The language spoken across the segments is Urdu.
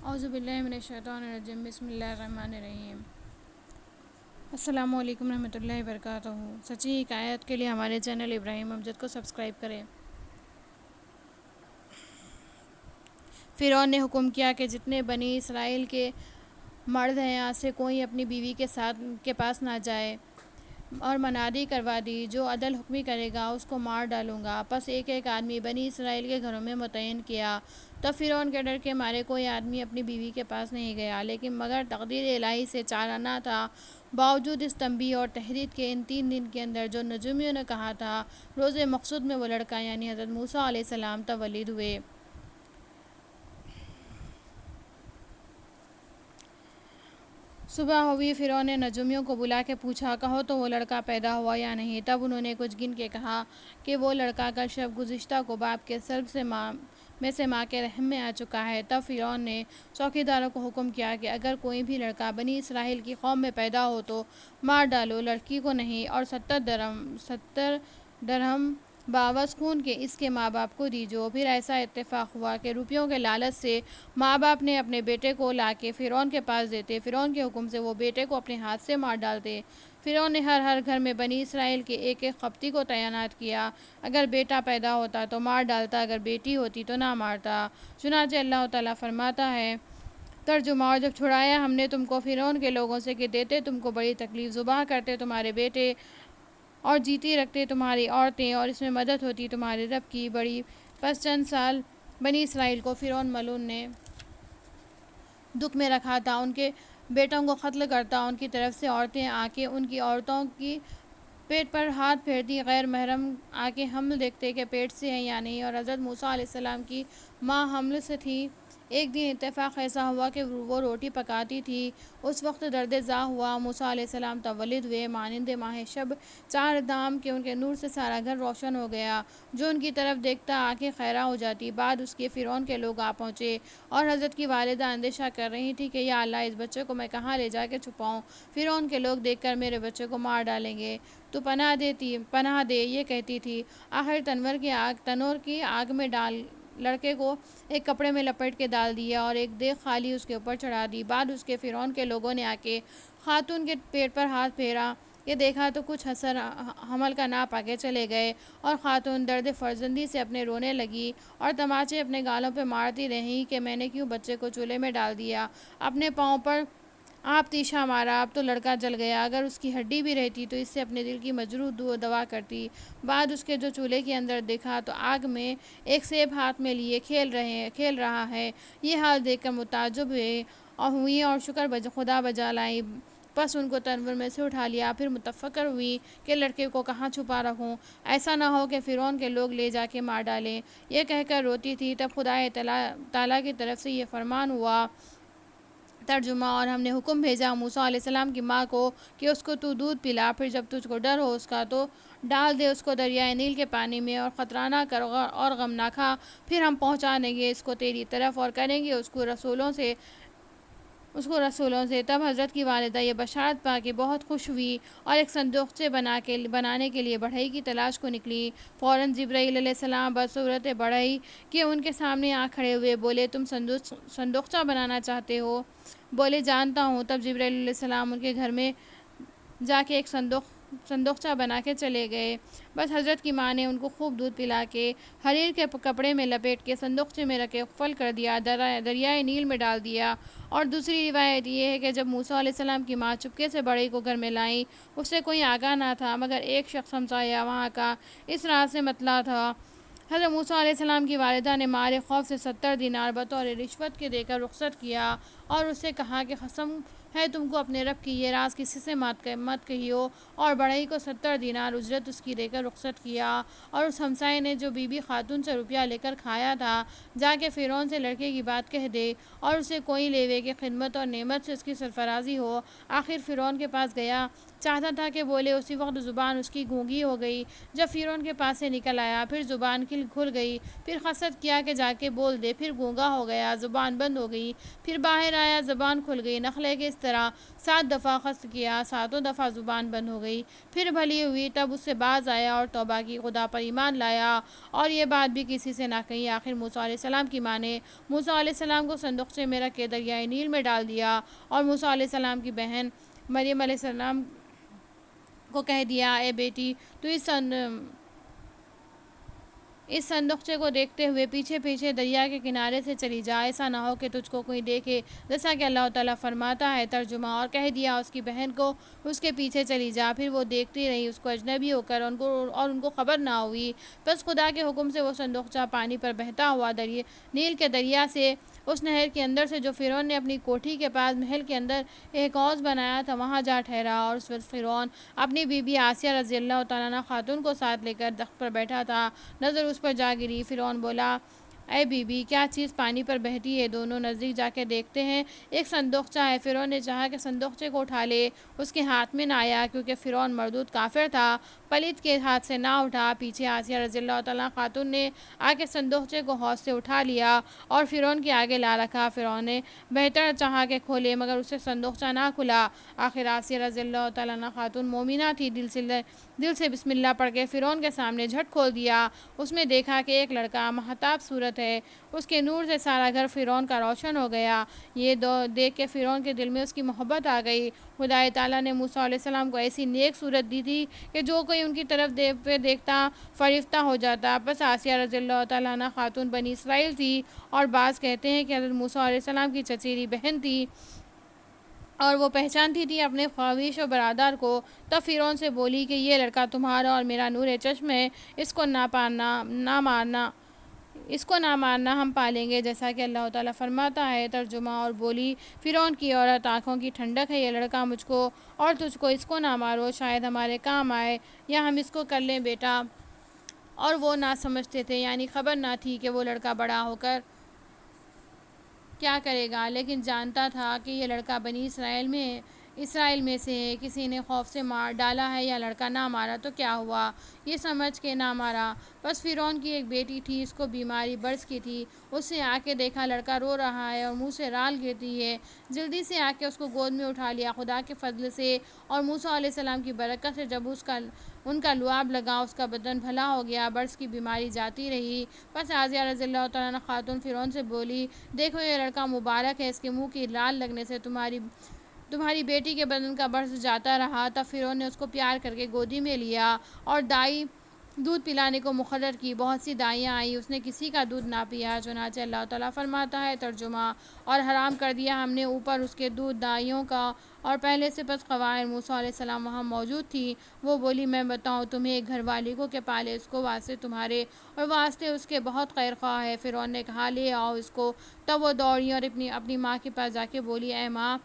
اعوذ باللہ من الشیطان الرجیم، بسم اللہ الرحمن الرحیم۔ السلام علیکم رحمۃ اللہ وبرکاتہ۔ سچی حکایت کے لیے ہمارے چینل ابراہیم امجد کو سبسکرائب کریں۔ فرعون نے حکم کیا کہ جتنے بنی اسرائیل کے مرد ہیں آج سے کوئی اپنی بیوی کے پاس نہ جائے، اور منادی کروا دی جو عدل حکمی کرے گا اس کو مار ڈالوں گا۔ پس ایک ایک آدمی بنی اسرائیل کے گھروں میں متعین کیا۔ تب فرعون کے ڈر کے مارے کوئی آدمی اپنی بیوی کے پاس نہیں گیا، لیکن مگر تقدیر الہی سے چارہ نہ تھا۔ باوجود اس تنبیہ اور تحرید کے ان 3 دن کے اندر جو نجومیوں نے کہا تھا، روز مقصود میں وہ لڑکا یعنی حضرت موسیٰ علیہ السلام تولد ہوئے۔ صبح ہوئی، فرعون نے نجومیوں کو بلا کے پوچھا، کہو تو وہ لڑکا پیدا ہوا یا نہیں؟ تب انہوں نے کچھ گن کے کہا کہ وہ لڑکا کل شب گزشتہ کو باپ کے سلب میں سے ماں کے رحم میں آ چکا ہے۔ تب فرعون نے چوکیداروں کو حکم کیا کہ اگر کوئی بھی لڑکا بنی اسرائیل کی قوم میں پیدا ہو تو مار ڈالو، لڑکی کو نہیں، اور 70 درہم بعوض خون کے اس کے ماں باپ کو دیجو۔ پھر ایسا اتفاق ہوا کہ روپیوں کے لالچ سے ماں باپ نے اپنے بیٹے کو لا کے فرعون کے پاس دیتے۔ فرعون کے حکم سے وہ بیٹے کو اپنے ہاتھ سے مار ڈالتے۔ فرعون نے ہر گھر میں بنی اسرائیل کے ایک ایک قبطی کو تعینات کیا۔ اگر بیٹا پیدا ہوتا تو مار ڈالتا، اگر بیٹی ہوتی تو نہ مارتا۔ چنانچہ اللہ تعالیٰ فرماتا ہے ترجمہ: اور جب چھڑایا ہم نے تم کو فرعون کے لوگوں سے کہ دیتے تم کو بڑی تکلیف، ذبح کرتے تمہارے بیٹے اور جیتی رکھتے تمہاری عورتیں، اور اس میں مدد ہوتی تمہارے رب کی بڑی۔ پس چند سال بنی اسرائیل کو فرعون ملعون نے دکھ میں رکھا تھا، ان کے بیٹوں کو قتل کرتا، ان کی طرف سے عورتیں آ کے ان کی عورتوں کی پیٹ پر ہاتھ پھیرتی، غیر محرم آ کے حمل دیکھتے کہ پیٹ سے ہیں یا نہیں، اور حضرت موسیٰ علیہ السلام کی ماں حمل سے تھی۔ ایک دن اتفاق ایسا ہوا کہ وہ روٹی پکاتی تھی، اس وقت درد ذا ہوا، موسیٰ علیہ السلام تولد ہوئے۔ مانند ماہ شب 4 دام کے ان کے نور سے سارا گھر روشن ہو گیا، جو ان کی طرف دیکھتا آنکھیں خیرہ ہو جاتی۔ بعد اس کے فرعون کے لوگ آ پہنچے، اور حضرت کی والدہ اندیشہ کر رہی تھی کہ یا اللہ، اس بچے کو میں کہاں لے جا کے چھپاؤں؟ فرعون کے لوگ دیکھ کر میرے بچے کو مار ڈالیں گے، تو پناہ دے، یہ کہتی تھی۔ آخر تنور کی آگ میں ڈال لڑکے کو ایک کپڑے میں لپیٹ کے ڈال دیا، اور ایک دیگ خالی اس کے اوپر چڑھا دی۔ بعد اس کے فرعون کے لوگوں نے آ کے خاتون کے پیٹ پر ہاتھ پھیرا، یہ دیکھا تو کچھ اثر حمل کا نہ پا کے چلے گئے، اور خاتون درد فرزندی سے اپنے رونے لگی اور تماچے اپنے گالوں پہ مارتی رہیں کہ میں نے کیوں بچے کو چولہے میں ڈال دیا، اپنے پاؤں پر آپ تیشا مارا، اب تو لڑکا جل گیا، اگر اس کی ہڈی بھی رہتی تو اس سے اپنے دل کی مجروح دوا کرتی۔ بعد اس کے جو چولہے کے اندر دیکھا تو آگ میں ایک سیب ہاتھ میں لیے کھیل رہا ہے۔ یہ حال دیکھ کر متعجب ہوئی اور شکر خدا بجا لائی۔ پس ان کو تنور میں سے اٹھا لیا، پھر متفکر ہوئی کہ لڑکے کو کہاں چھپا رکھوں، ایسا نہ ہو کہ فرعون کے لوگ لے جا کے مار ڈالیں۔ یہ کہہ کر روتی تھی، تب خدا تعالیٰ کی طرف سے یہ فرمان ہوا۔ ترجمہ: اور ہم نے حکم بھیجا موسیٰ علیہ السلام کی ماں کو کہ اس کو تو دودھ پلا، پھر جب تجھ کو ڈر ہو اس کا تو ڈال دے اس کو دریائے نیل کے پانی میں، اور خطرہ نہ کر اور غم نہ کھا، پھر ہم پہنچا دیں گے اس کو تیری طرف، اور کریں گے اس کو رسولوں سے۔ تب حضرت کی والدہ یہ بشارت پا کے بہت خوش ہوئی، اور ایک صندوقچے بنانے کے لیے بڑھئی کی تلاش کو نکلی۔ فوراً جبرائیل علیہ السلام بصورت بڑھئی کہ ان کے سامنے آ کھڑے ہوئے، بولے تم صندوقچہ بنانا چاہتے ہو؟ بولے جانتا ہوں۔ تب جبرائیل علیہ السلام ان کے گھر میں جا کے ایک صندوقچہ بنا کے چلے گئے۔ بس حضرت کی ماں نے ان کو خوب دودھ پلا کے حریر کے کپڑے میں لپیٹ کے صندوقچے میں رکھ کے قفل کر دیا، دریائے نیل میں ڈال دیا۔ اور دوسری روایت یہ ہے کہ جب موسیٰ علیہ السلام کی ماں چپکے سے بڑھئی کو گھر میں لائیں، اس سے کوئی آگاہ نہ تھا مگر ایک شخص ہمسایہ وہاں کا اس رات سے مطلع تھا۔ حضرت موسیٰ علیہ السلام کی والدہ نے مارے خوف سے 70 دینار بطور رشوت کے دے کر رخصت کیا، اور اس سے کہا کہ قسم ہے تم کو اپنے رب کی، یہ راز کسی سے مت کہیو، اور بڑھئی کو 70 دینار اجرت اس کی دے کر رخصت کیا۔ اور اس ہمسائے نے جو بی بی خاتون سے روپیہ لے کر کھایا تھا، جا کے فرعون سے لڑکے کی بات کہہ دے، اور اسے کوئی لیوے کی خدمت اور نعمت سے اس کی سرفرازی ہو۔ آخر فرعون کے پاس گیا چاہتا تھا کہ بولے، اسی وقت زبان اس کی گونگی ہو گئی۔ جب فرعون کے پاس سے نکل آیا، پھر زبان کھل گئی، پھر قصد کیا کہ جا کے بول دے، پھر گونگا ہو گیا، زبان بند ہو گئی، پھر باہر آیا، زبان کھل گئی۔ نخلے کے اس طرح 7 دفعہ قصد کیا، 7 دفعہ زبان بند ہو گئی، پھر بھلی ہوئی، تب اس سے باز آیا اور توبہ کی، خدا پر ایمان لایا، اور یہ بات بھی کسی سے نہ کہی۔ آخر موسیٰ علیہ السلام کی ماں نے موسیٰ علیہ السلام کو صندوقچے میں رکھ کے دریائے نیل میں ڈال دیا، اور موسیٰ علیہ السلام کی بہن مریم علیہ السلام کو کہہ دیا، اے بیٹی، تو اس صندوقچے کو دیکھتے ہوئے پیچھے پیچھے دریا کے کنارے سے چلی جا، ایسا نہ ہو کہ تجھ کو کوئی دیکھے، جیسا کہ اللہ تعالیٰ فرماتا ہے۔ ترجمہ: اور کہہ دیا اس کی بہن کو اس کے پیچھے چلی جا، پھر وہ دیکھتی رہی اس کو اجنبی ہو کر، ان کو خبر نہ ہوئی۔ بس خدا کے حکم سے وہ صندوقچہ پانی پر بہتا ہوا نیل کے دریا سے اس نہر کے اندر سے جو فرعون نے اپنی کوٹھی کے پاس محل کے اندر ایک حوض بنایا تھا وہاں جا ٹھہرا، اور اس وقت فرعون اپنی بیوی آسیہ رضی اللہ تعالیٰ عنہ خاتون کو ساتھ لے کر تخت پر بیٹھا تھا۔ نظر اس پر جا گری۔ فرعون بولا، اے بی بی، کیا چیز پانی پر بہتی ہے؟ دونوں نزدیک جا کے دیکھتے ہیں، ایک صندوقچہ ہے۔ فرعون نے چاہا کہ صندوقچے کو اٹھا لے، اس کے ہاتھ میں نہ آیا، کیونکہ فرعون مردود کافر تھا، پلیت کے ہاتھ سے نہ اٹھا۔ پیچھے آسیہ رضی اللہ تعالیٰ خاتون نے آ کے صندوقچے کو حوض سے اٹھا لیا اور فرعون کے آگے لا رکھا۔ فرعون نے بہتر چاہا کہ کھولے، مگر اسے صندوقچہ نہ کھلا۔ آخر آسیہ رضی اللہ تعالیٰ عنہ خاتون مومنہ تھی، دل سے بسم اللہ پڑھ کے فرعون کے سامنے جھٹ کھول دیا۔ اس میں دیکھا کہ ایک لڑکا مہتاب صورت ہے، اس کے نور سے سارا گھر فرعون کا روشن ہو گیا۔ یہ دیکھ کے فرعون کے دل میں اس کی محبت آ گئی۔ خدا تعالیٰ نے موسیٰ علیہ السلام کو ایسی نیک صورت دی تھی کہ جو کوئی ان کی طرف دیکھتا فریفتہ ہو جاتا۔ بس آسیہ رضی اللہ تعالیٰ عنہ خاتون بنی اسرائیل تھی، اور بعض کہتے ہیں کہ حضرت موسیٰ علیہ السلام کی چچیری بہن تھی، اور وہ پہچانتی تھی اپنے خواہش و برادر کو۔ تب فرعون سے بولی کہ یہ لڑکا تمہارا اور میرا نور چشم ہے، اس کو نہ مارنا، ہم پالیں گے، جیسا کہ اللہ تعالیٰ فرماتا ہے۔ ترجمہ: اور بولی فرعون کی عورت، آنکھوں کی ٹھنڈک ہے یہ لڑکا مجھ کو اور تجھ کو، اس کو نہ مارو، شاید ہمارے کام آئے یا ہم اس کو کر لیں بیٹا۔ اور وہ نہ سمجھتے تھے، یعنی خبر نہ تھی کہ وہ لڑکا بڑا ہو کر کیا کرے گا، لیکن جانتا تھا کہ یہ لڑکا بنی اسرائیل میں سے ہے، کسی نے خوف سے مار ڈالا ہے، یا لڑکا نہ مارا تو کیا ہوا، یہ سمجھ کے نہ مارا۔ بس فرعون کی ایک بیٹی تھی، اس کو بیماری برس کی تھی، اس نے آ کے دیکھا لڑکا رو رہا ہے اور منہ سے رال گرتی ہے، جلدی سے آ کے اس کو گود میں اٹھا لیا۔ خدا کے فضل سے اور موسیٰ علیہ السلام کی برکت سے جب ان کا لعاب لگا، اس کا بدن بھلا ہو گیا، برس کی بیماری جاتی رہی۔ بس آسیہ رضی اللہ تعالیٰ عنہ خاتون فرعون سے بولی، دیکھو یہ لڑکا مبارک ہے، اس کے منہ کی لال لگنے سے تمہاری بیٹی کے بدن کا برس جاتا رہا۔ تب فرعون نے اس کو پیار کر کے گودی میں لیا اور دائی دودھ پلانے کو مقرر کی۔ بہت سی دائیاں آئیں، اس نے کسی کا دودھ نہ پیا، چنانچہ اللہ تعالیٰ فرماتا ہے۔ ترجمہ: اور حرام کر دیا ہم نے اوپر اس کے دودھ دائیوں کا، اور پہلے سے پس قوائر موسیٰ علیہ السلام وہاں موجود تھی۔ وہ بولی، میں بتاؤں تمہیں، ایک گھر والی کو کہ پالے اس کو، واسطے تمہارے اور واسطے اس کے بہت خیر خواہ ہے۔ فرعون نے کہا، لے آؤ اس کو۔ تب وہ دوڑی اور اپنی ماں کے پاس جا کے بولی، اے ماں،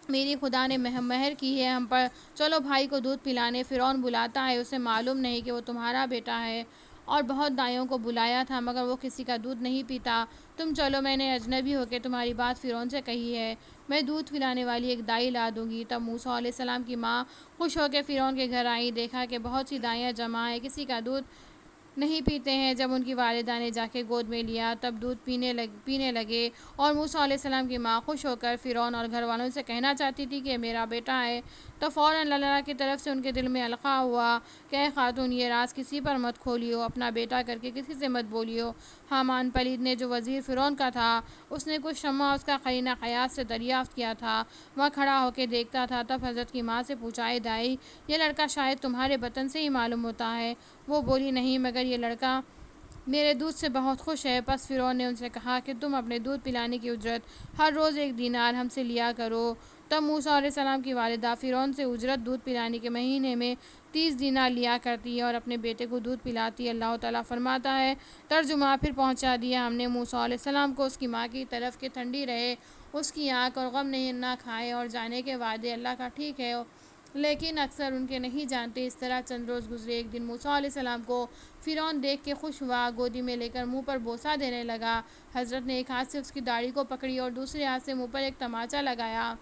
میری خدا نے مہر کی ہے ہم پر، چلو بھائی کو دودھ پلانے۔ فرعون بلاتا ہے، اسے معلوم نہیں کہ وہ تمہارا بیٹا ہے، اور بہت دائیوں کو بلایا تھا مگر وہ کسی کا دودھ نہیں پیتا، تم چلو، میں نے اجنبی ہو کے تمہاری بات فرعون سے کہی ہے، میں دودھ پلانے والی ایک دائی لا دوں گی۔ تب موسیٰ علیہ السلام کی ماں خوش ہو کے فرعون کے گھر آئی، دیکھا کہ بہت سی دائیاں جمع ہیں، کسی کا دودھ نہیں پیتے ہیں۔ جب ان کی والدہ نے جا کے گود میں لیا تب دودھ پینے لگے، اور موسیٰ علیہ السلام کی ماں خوش ہو کر فرعون اور گھر والوں سے کہنا چاہتی تھی کہ میرا بیٹا ہے، تو فوراً اللہ کی طرف سے ان کے دل میں القاء ہوا کہ اے خاتون، یہ راز کسی پر مت کھولیو، اپنا بیٹا کر کے کسی سے مت بولیو۔ حامان پلید نے، جو وزیر فرعون کا تھا، اس نے کچھ شمع اس کا قرینہ قیاس سے دریافت کیا تھا، وہ کھڑا ہو کے دیکھتا تھا۔ تب حضرت کی ماں سے پوچھا، اے دائی، یہ لڑکا شاید تمہارے بطن سے ہی معلوم ہوتا ہے؟ وہ بولی، نہیں، مگر یہ لڑکا میرے دودھ سے بہت خوش ہے۔ پس فرعون نے ان سے کہا کہ تم اپنے دودھ پلانے کی اجرت ہر روز 1 دینار ہم سے لیا کرو۔ تب موسیٰ علیہ السلام کی والدہ فرعون سے اجرت دودھ پلانے کے مہینے میں 30 دینار لیا کرتی اور اپنے بیٹے کو دودھ پلاتی۔ اللہ تعالیٰ فرماتا ہے۔ ترجمہ: پھر پہنچا دیا ہم نے موسیٰ علیہ السلام کو اس کی ماں کی طرف کہ ٹھنڈی رہے اس کی آنکھ، اور غم نہ کھائے، اور جانے کے وعدے اللہ کا ٹھیک ہے، لیکن اکثر ان کے نہیں جانتے۔ اس طرح چند روز گزرے۔ ایک دن موسیٰ علیہ السلام کو فرعون دیکھ کے خوش ہوا، گودی میں لے کر منہ پر بوسہ دینے لگا۔ حضرت نے ایک ہاتھ سے اس کی داڑھی کو پکڑی اور دوسرے ہاتھ سے منہ پر ایک تماچا لگایا۔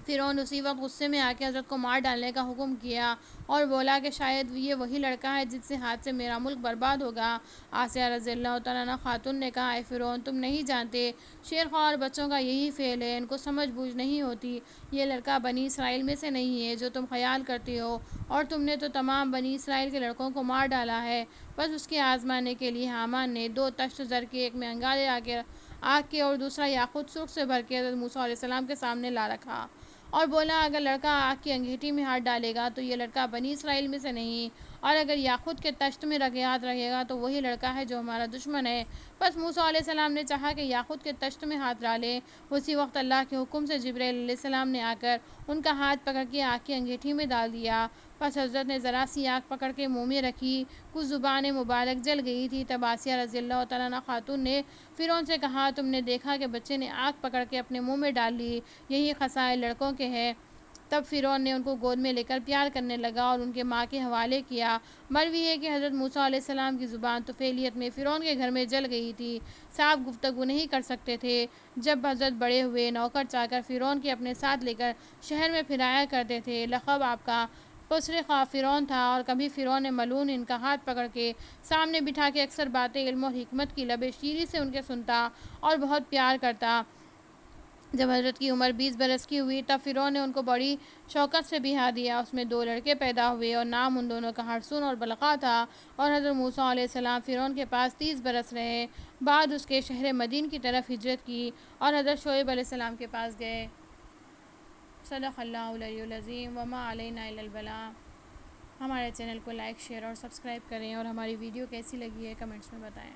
فرعون اسی وقت غصے میں آ کے حضرت کو مار ڈالنے کا حکم کیا اور بولا کہ شاید یہ وہی لڑکا ہے جس سے ہاتھ سے میرا ملک برباد ہوگا۔ آسیہ رضی اللہ تعالیٰ عنہ خاتون نے کہا، اے فرعون، تم نہیں جانتے شیرخوار بچوں کا یہی فعل ہے، ان کو سمجھ بوجھ نہیں ہوتی۔ یہ لڑکا بنی اسرائیل میں سے نہیں ہے جو تم خیال کرتے ہو، اور تم نے تو تمام بنی اسرائیل کے لڑکوں کو مار ڈالا ہے۔ بس اس کے آزمانے کے لیے حامان نے 2 تشت زر کے، ایک میں انگارے آگ کے اور دوسرا یاقوت سرخ سے بھر کے حضرت موسیٰ علیہ السلام کے سامنے لا رکھا، اور بولا اگر لڑکا آگ کی انگیٹھی میں ہاتھ ڈالے گا تو یہ لڑکا بنی اسرائیل میں سے نہیں، اور اگر یاقوت کے تشت میں ہاتھ رکھے گا تو وہی لڑکا ہے جو ہمارا دشمن ہے۔ بس موسیٰ علیہ السلام نے چاہا کہ یاقوت کے تشت میں ہاتھ ڈالے، اسی وقت اللہ کے حکم سے جبرائیل علیہ السلام نے آ کر ان کا ہاتھ پکڑ کے آگ کی انگیٹھی میں ڈال دیا۔ پس حضرت نے ذرا سی آگ پکڑ کے منہ میں رکھی، کچھ زبان مبارک جل گئی تھی۔ تب آسیہ رضی اللہ تعالیٰ عنہ خاتون نے فرعون سے کہا، تم نے دیکھا کہ بچے نے آگ پکڑ کے اپنے منہ میں ڈال لی، یہی خصائل لڑکوں کے ہیں۔ تب فرعون نے ان کو گود میں لے کر پیار کرنے لگا اور ان کے ماں کے حوالے کیا۔ مروی ہے کہ حضرت موسیٰ علیہ السلام کی زبان طفیلیت میں فرعون کے گھر میں جل گئی تھی، صاف گفتگو نہیں کر سکتے تھے۔ جب حضرت بڑے ہوئے، نوکر چاکر فرعون کے اپنے ساتھ لے کر شہر میں پھرایا کرتے تھے۔ لقب آپ کا قصر خواہ فرعون تھا، اور کبھی فرعون ملعون ان کا ہاتھ پکڑ کے سامنے بٹھا کے اکثر باتیں علم اور حکمت کی لبِ شیریں سے ان کے سنتا اور بہت پیار کرتا۔ جب حضرت کی عمر 20 برس کی ہوئی تب فرعون نے ان کو بڑی شوکت سے بیاہ دیا۔ اس میں 2 لڑکے پیدا ہوئے اور نام ان دونوں کا ہرسون اور بلقا تھا، اور حضرت موسیٰ علیہ السلام فرعون کے پاس 30 برس رہے، بعد اس کے شہر مدین کی طرف ہجرت کی اور حضرت شعیب علیہ السلام کے پاس گئے۔ صدق اللہ العلی العظیم وما علینا الا البلاغ۔ ہمارے چینل کو لائک، شیئر اور سبسکرائب کریں، اور ہماری ویڈیو کیسی لگی ہے کمنٹس میں بتائیں۔